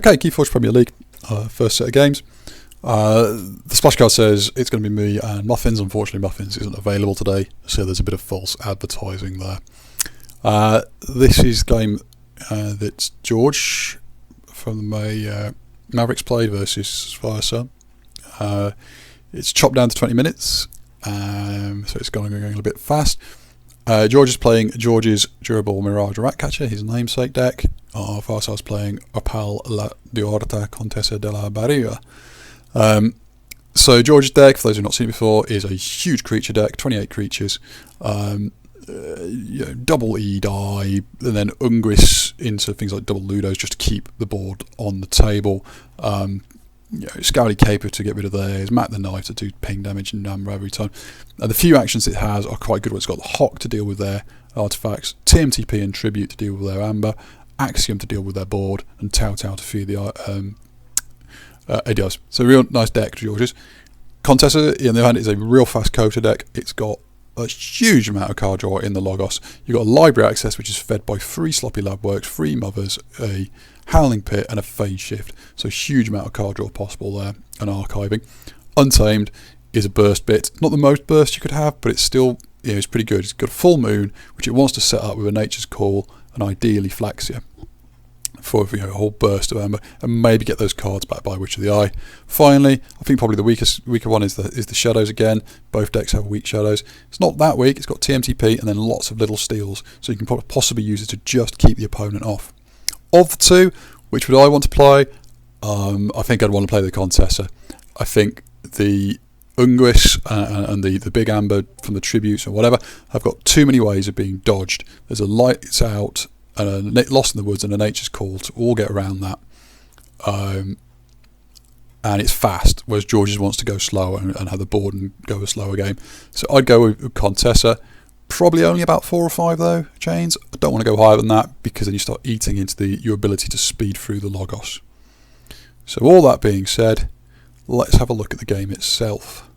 Okay, Keyforge Premier League, first set of games. The splash card says it's going to be me and Muffins. Unfortunately, Muffins isn't available today, so there's a bit of false advertising there. This is the game that George from the Mavericks played versus Firesun. It's chopped down to 20 minutes, so it's going a little bit fast. George is playing George's Durable Mirage Ratcatcher, his namesake deck. Firesun's playing Opal La Diorta Contessa de la Barriga. So George's deck, for those who have not seen it before, is a huge creature deck, 28 creatures, double E die, and then Ungris into things like double Ludos just to keep the board on the table. Scowly Caper to get rid of theirs, Mat the Knife to do ping damage and Amber every time. The few actions it has are quite good. It's got the Hawk to deal with their artifacts, TMTP and Tribute to deal with their Amber, Axiom to deal with their board, and Tau to feed the ADIs. So real nice deck, George's. Contessa, on the other hand, is a real fast Cota deck. It's got a huge amount of card draw in the Logos. You've got a library access which is fed by 3 Sloppy Lab Works, 3 Mothers, a Howling Pit and a Phase Shift. So huge amount of card draw possible there, and archiving. Untamed is a burst bit. Not the most burst you could have, but it's still it's pretty good. It's got a full moon, which it wants to set up with a Nature's Call and ideally Flaxia for a whole burst of Amber, and maybe get those cards back by Witch of the Eye. Finally, I think probably the weaker one is the Shadows again. Both decks have weak Shadows. It's not that weak. It's got TMTP and then lots of little steals, so you can possibly use it to just keep the opponent off. Of the two, which would I want to play? I think I'd want to play the Contessa. I think the Ungris and the big Amber from the Tributes or whatever have got too many ways of being dodged. There's a Lights Out and a Lost in the Woods and a Nature's Call to all get around that. And it's fast, whereas George's wants to go slower and have the board and go a slower game. So I'd go with Contessa. Probably only about 4 or 5 though, chains. I don't want to go higher than that because then you start eating into your ability to speed through the Logos. So all that being said, let's have a look at the game itself.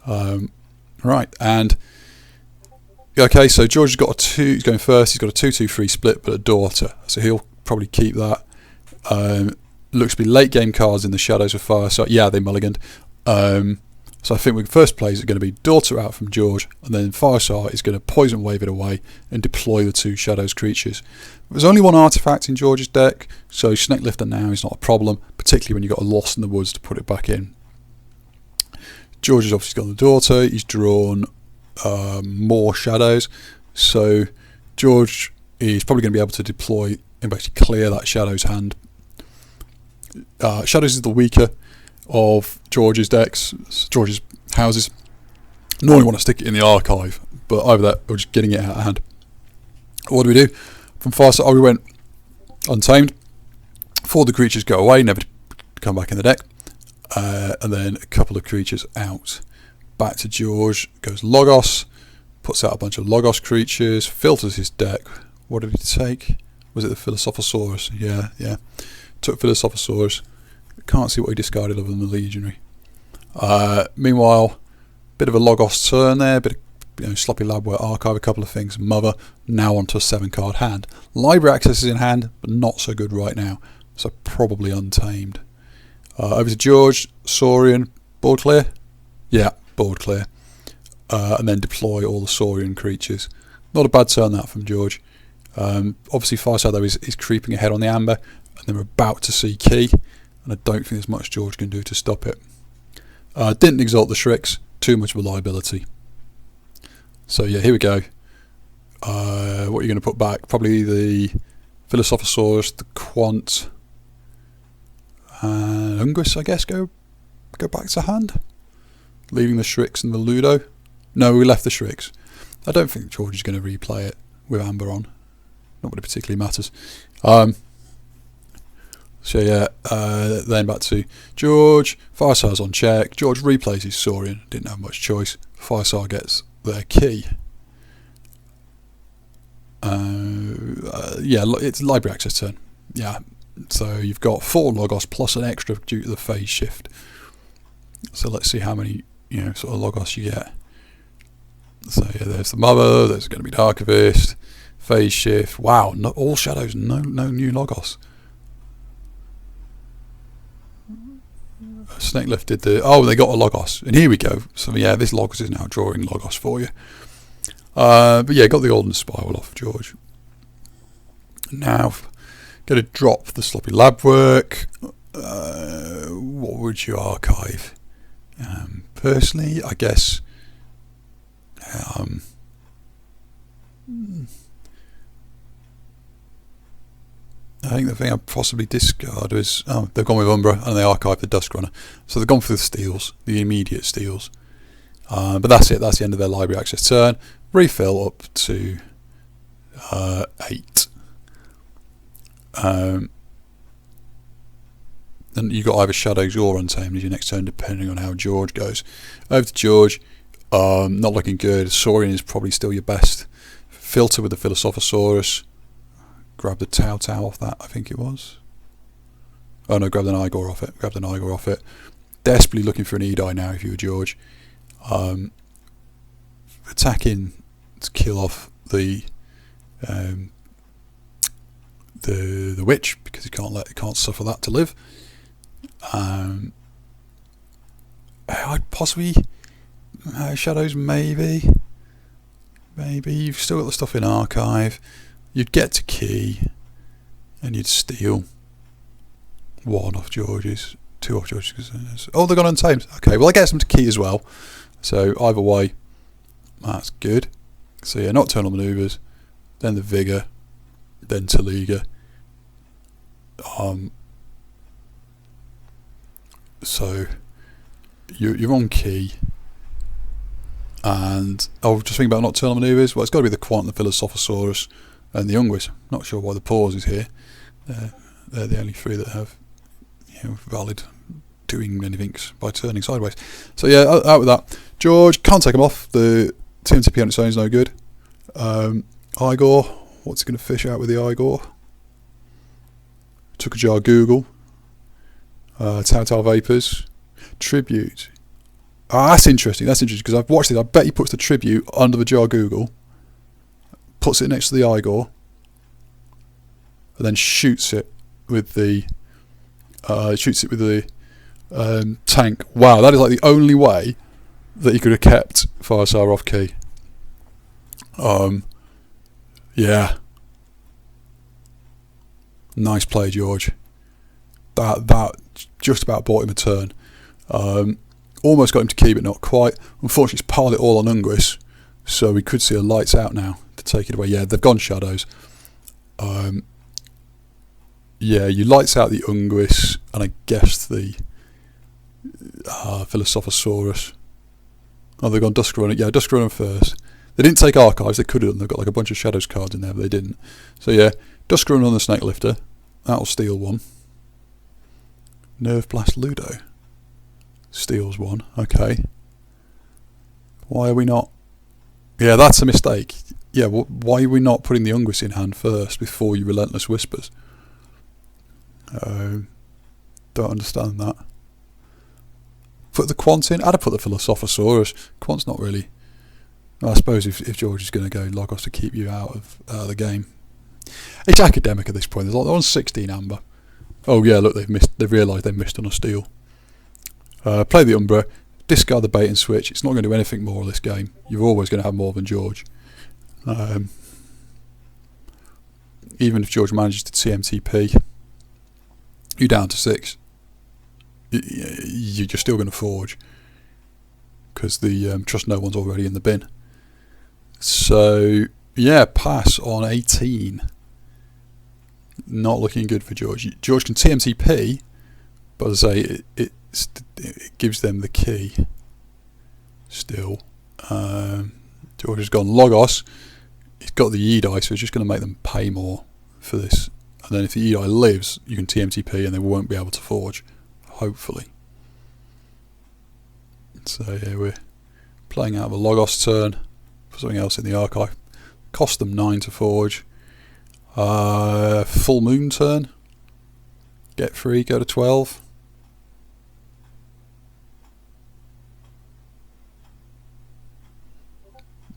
Right, and okay, so George has got he's going first, he's got a 2-2-3 split, but a daughter, so he'll probably keep that. Looks to be late game cards in the Shadows of Fire, so yeah, they mulliganed. So I think the first plays are going to be Daughter out from George, and then Firestar is going to Poison Wave it away and deploy the 2 Shadows creatures. There's only 1 artifact in George's deck, so Snake Lifter now is not a problem, particularly when you've got a Lost in the Woods to put it back in. George has obviously got the Daughter, he's drawn more Shadows, so George is probably going to be able to deploy and basically clear that Shadows hand. Shadows is the weaker of George's decks, George's houses. Normally want to stick it in the archive, but either that or just getting it out of hand. What do we do? From Firestar, we went Untamed. 4 of the creatures go away, never to come back in the deck. And then a couple of creatures out. Back to George, goes Logos, puts out a bunch of Logos creatures, filters his deck. What did he take? Was it the Philosophosaurus? Yeah. Took Philosophosaurus. Can't see what he discarded other than the Legionary. Meanwhile, bit of a Logos turn there, bit of Sloppy Labware, archive a couple of things. Mother, now onto a 7-card hand. Library access is in hand, but not so good right now, so probably Untamed. Over to George, Saurian, board clear? Yeah, board clear. And then deploy all the Saurian creatures. Not a bad turn that from George. Obviously Fireside though is creeping ahead on the Amber, and they're about to see Key, and I don't think there's much George can do to stop it. Didn't exalt the Shrix, too much of a liability. So yeah, here we go. What are you going to put back? Probably the Philosophosaurus, the Quant, and Ungris, I guess, go back to hand. Leaving the Shrix and the Ludo. No, we left the Shrix. I don't think George is going to replay it with Amber on. Not that it particularly matters. So yeah, then back to George. Firestar's on check. George replays his Saurian. Didn't have much choice. Firestar gets their Key. Yeah, it's library access turn. Yeah, so you've got 4 Logos plus an extra due to the Phase Shift. So let's see how many sort of Logos you get. So yeah, there's the Mother. There's going to be the Archivist. Phase Shift. Wow, all Shadows. No new Logos. Snake Lift did the... Oh, they got a Logos. And here we go. So yeah, this Logos is now drawing Logos for you. But yeah, got the Golden Spiral off George. Now, going to drop the Sloppy Lab work. What would you archive? Personally, I guess... I think the thing I'd possibly discard is... Oh, they've gone with Umbra and they archived the Dusk Runner. So they've gone for the steals, the immediate steals. But that's it, that's the end of their library access turn. Refill up to 8. And you've got either Shadows or Untamed as your next turn, depending on how George goes. Over to George. Not looking good. Saurian is probably still your best. Filter with the Philosophosaurus. Grab the Tau off that, I think it was. Oh no, grab an Igor off it. Grab an Igor off it. Desperately looking for an Edai now if you were George. Attacking to kill off the witch because you can't suffer that to live. I'd possibly Shadows maybe you've still got the stuff in archive. You'd get to key and you'd steal 1 off George's, 2 off George's. Oh, they've gone Untamed. Okay, well I get them to key as well. So either way, that's good. So yeah, Nocturnal Maneuvers, then the Vigor, then Taliga. So you're on key. And I was just thinking about Nocturnal Maneuvers. Well, it's got to be the Quant, the Philosophosaurus, and the Unguis. Not sure why the pause is here. They're the only 3 that have valid doing anything by turning sideways. So yeah, out with that. George can't take him off. The TMTP on its own is no good. Igor, what's he going to fish out with the Igor? Took a jar Google. Tau Vapors. Tribute. That's interesting. That's interesting because I've watched it. I bet he puts the Tribute under the jar Google, puts it next to the Igor, and then shoots it with the tank. Wow, that is like the only way that he could have kept Firestar off key. Yeah. Nice play, George. That just about bought him a turn. Almost got him to key, but not quite. Unfortunately, he's piled it all on Unguis, so we could see a lights out now to take it away. Yeah, they've gone Shadows. Yeah, you lights out the Unguis, and I guess the Philosophosaurus. Oh, they've gone Dusk Runner. Yeah, Dusk Runner first. They didn't take Archives. They could have done. They've got like a bunch of Shadows cards in there, but they didn't. So yeah, Dusk Runner on the Snake Lifter. That'll steal 1. Nerve Blast Ludo. Steals 1. Okay. Why are we not... Yeah, that's a mistake. Yeah, why are we not putting the Unguis in hand first before you Relentless Whispers? Don't understand that. Put the Quant in. I'd have put the Philosophosaurus. Quant's not really... I suppose if George is going to go Logos to keep you out of the game. It's academic at this point. They're on 16 amber. Oh yeah, look, they've realised they missed on a steal. Play the Umbra, discard the bait and switch. It's not going to do anything more of this game. You're always going to have more than George. Even if George manages to TMTP, you're down to 6. You're still going to forge because the Trust No One's already in the bin. So yeah, pass on 18. Not looking good for George. George can TMTP, but as I say, it gives them the key. Still, George has gone Logos. He's got the Edai, so it's just going to make them pay more for this. And then if the Edai lives, you can TMTP and they won't be able to forge, hopefully. So yeah, we're playing out of a Logos turn for something else in the archive. Cost them 9 to forge. Full Moon turn. Get 3, go to 12.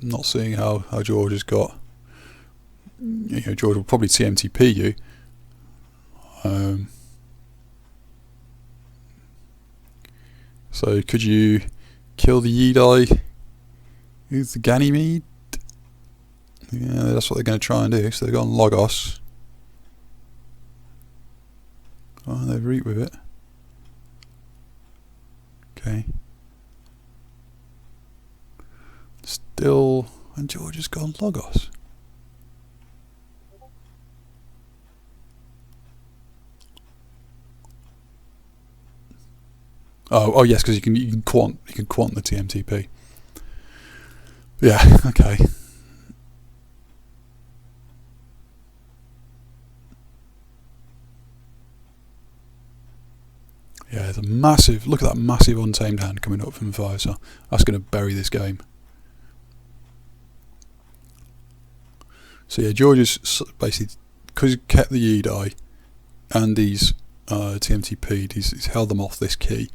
Not seeing how George has got. George will probably TMTP you. So could you kill the Yidai? Who's the Ganymede? Yeah, that's what they're going to try and do. So they've got Logos. Oh, they've reaped with it. Okay. Still, and George has gone Logos. Oh yes, because you can quant the TMTP. Yeah, okay. Yeah, there's a massive, look at that massive Untamed hand coming up from 5, so that's going to bury this game. So yeah, George is basically, because he kept the Yidai and he's TMTP'd, he's held them off this key,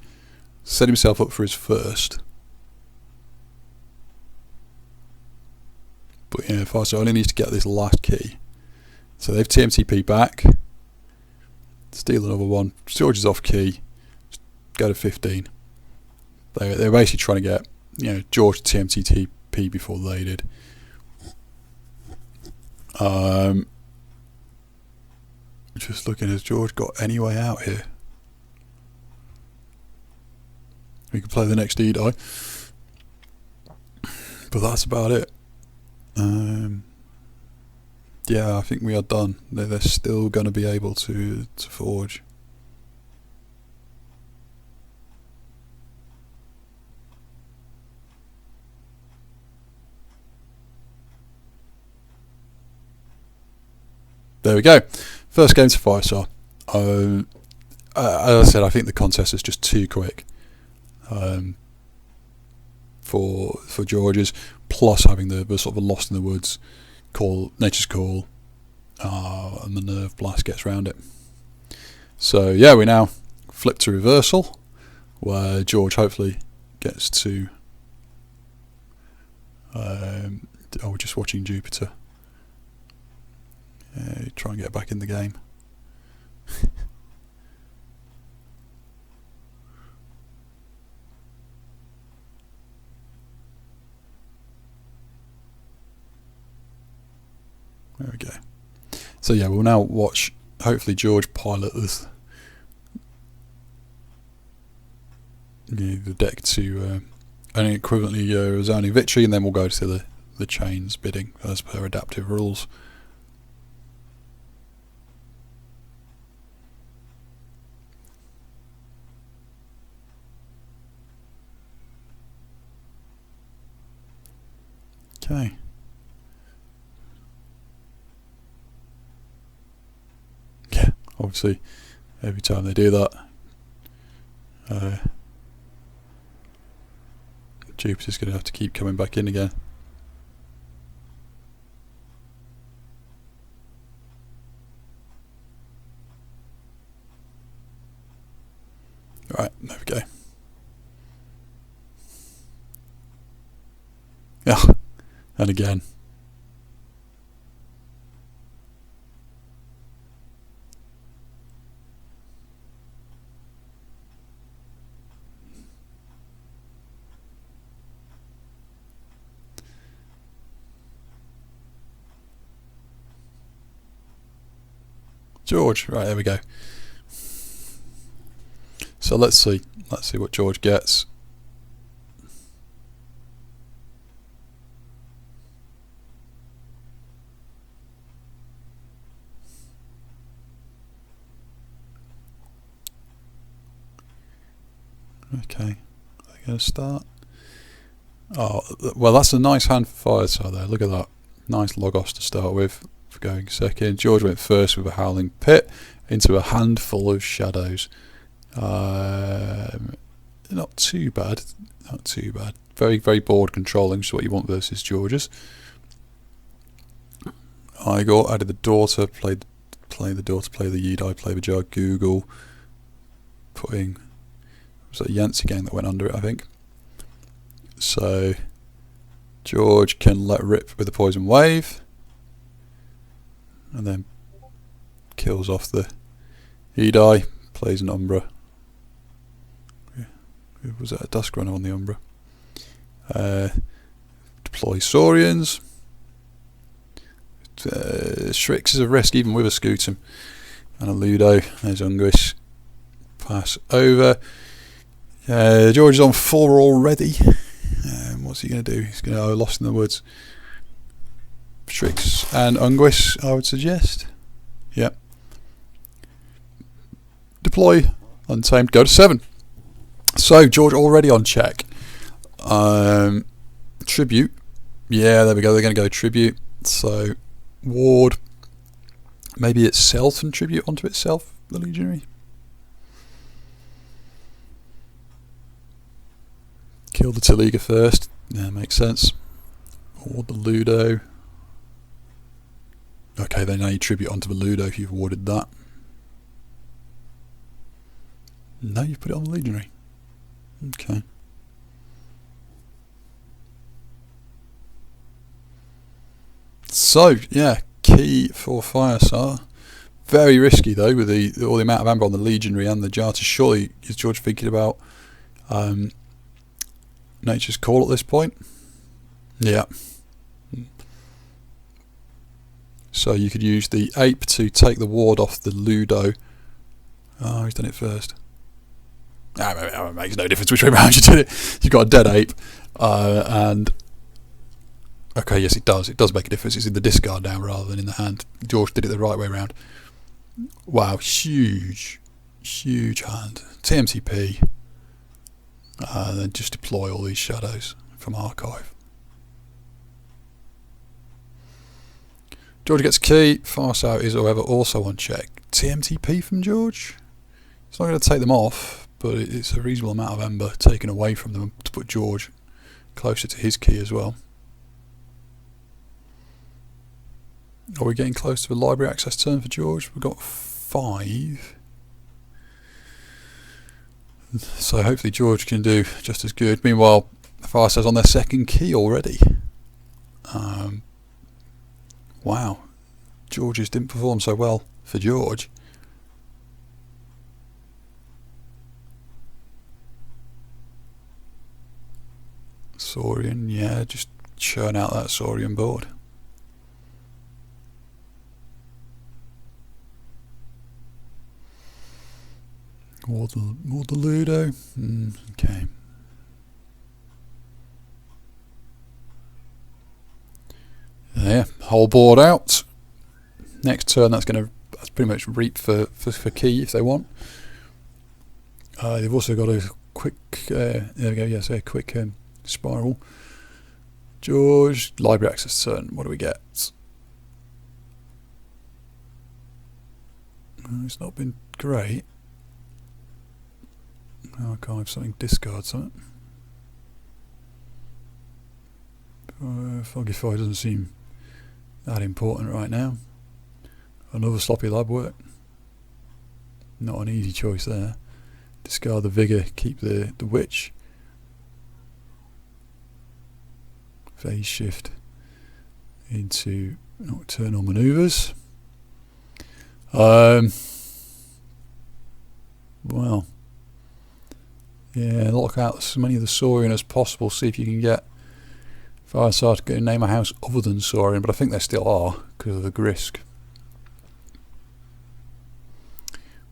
set himself up for his first. But yeah, Firestar only needs to get this last key. So they've TMTP back, steal another one, George is off key, go to 15. They're basically trying to get George to TMTP before they did. Just looking, has George got any way out here? We could play the next Yidai, but that's about it. Yeah, I think we are done. They're still going to be able to forge. There we go. First game to Firestar. As I said, I think the Contessa is just too quick for George's. Plus having the sort of a Lost in the Woods call, Nature's Call, and the Nerve Blast gets round it. So yeah, we now flip to reversal, where George hopefully gets to. We're just watching Jupiter. Try and get back in the game. There we go. So yeah, we'll now watch, hopefully George pilot this, the deck to an equivalently resounding victory, and then we'll go to the chains bidding as per adaptive rules. Okay. Yeah, obviously, every time they do that, Jupiter's going to have to keep coming back in again. Right, there we go. Yeah, and again. George, right, there we go. So let's see what George gets. Okay, are they going to start? Oh, well, that's a nice hand for Firestar there. Look at that. Nice Logos to start with for going second. George went first with a Howling Pit into a handful of shadows. Not too bad. Not too bad. Very, very board controlling, which is what you want versus George's. Igor added the daughter, play the daughter, play the Yidai, play the Jar Google. Putting, was that a Yancey game that went under it, I think. So George can let rip with the Poison Wave, and then kills off the Yidai, plays an Umbra. Was that a Dusk Runner on the Umbra? Deploy Saurians. Shrix is a risk even with a Scootum. And a Ludo. There's Ungris. Pass over. George is on 4 already. What's he going to do? He's going to Lost in the Woods. Shrix and Ungris, I would suggest. Yep. Deploy. Untamed. Go to 7. So George already on check. Tribute. Yeah, there we go. They're going to go Tribute. So Ward. Maybe itself and Tribute onto itself, the Legionary. Kill the Taliga first. Yeah, makes sense. Ward the Ludo. Okay, then now you Tribute onto the Ludo if you've warded that. No, you've put it on the Legionary. Okay. So, yeah, key for Firestar. Very risky though, with all the amount of amber on the Legionary and the Jarter. Surely is George thinking about Nature's Call at this point? Yeah. So you could use the Ape to take the ward off the Ludo. Oh, he's done it first. It makes no difference which way around you did it. You've got a dead Ape, and okay, yes, it does. It does make a difference. It's in the discard now rather than in the hand. George did it the right way around. Wow, huge hand. TMTP. Then just deploy all these shadows from archive. George gets key. Fast out is, however, also on check. TMTP from George. It's not going to take them off, but it's a reasonable amount of ember taken away from them to put George closer to his key as well. Are we getting close to the library access turn for George? We've got 5. So hopefully George can do just as good. Meanwhile, Firestar's on their second key already. Wow. George's didn't perform so well for George. Saurian, yeah, just churn out that Saurian board. Ward the Ludo. Okay. Yeah, whole board out. Next turn, that's pretty much reap for key if they want. They've also got a quick. There we go. Yes, a quick spiral. George, library access turn. What do we get? It's not been great. Archive something, discard something. Fogify doesn't seem that important right now. Another sloppy lab work. Not an easy choice there. Discard the Vigor, keep the Witch. Phase shift into nocturnal manoeuvres. Well, yeah, lock out as many of the Saurian as possible. See if you can get Firestar to name a house other than Saurian, but I think they still are because of the Grisk.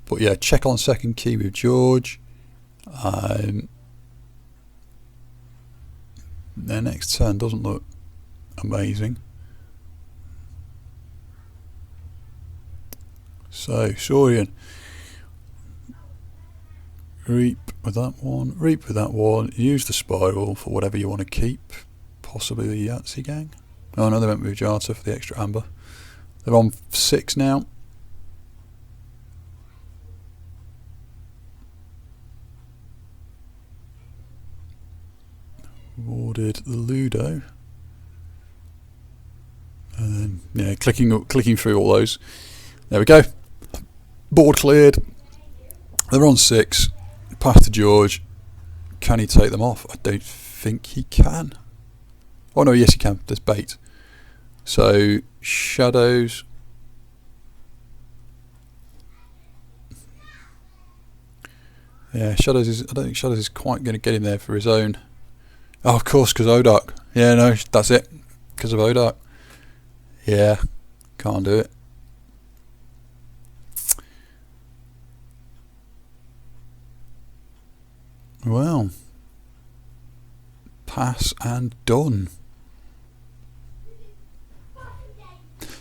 But yeah, check on second key with George. Their next turn doesn't look amazing. So, Saurian. Reap with that one, reap with that one, use the spiral for whatever you want to keep. Possibly the Yahtzee gang. Oh no, they went with Jarta for the extra amber. They're on 6 now. Warded the Ludo. And then, yeah, clicking through all those. There we go. Board cleared. They're on 6. Pass to George. Can he take them off? I don't think he can. Oh no, yes he can. There's bait. So, shadows. Yeah, Shadows is. I don't think Shadows is quite going to get him there for his own. Oh, of course, because Odark. Yeah, no, that's it. Because of Odark. Yeah, can't do it. Well, pass and done.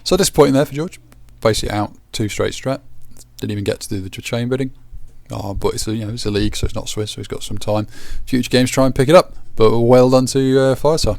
So disappointing there for George. Basically out 2 straight strat. Didn't even get to do the chain bidding. Oh, but it's a, it's a league, so it's not Swiss, so he's got some time. Future games try and pick it up. But well done to Firestar.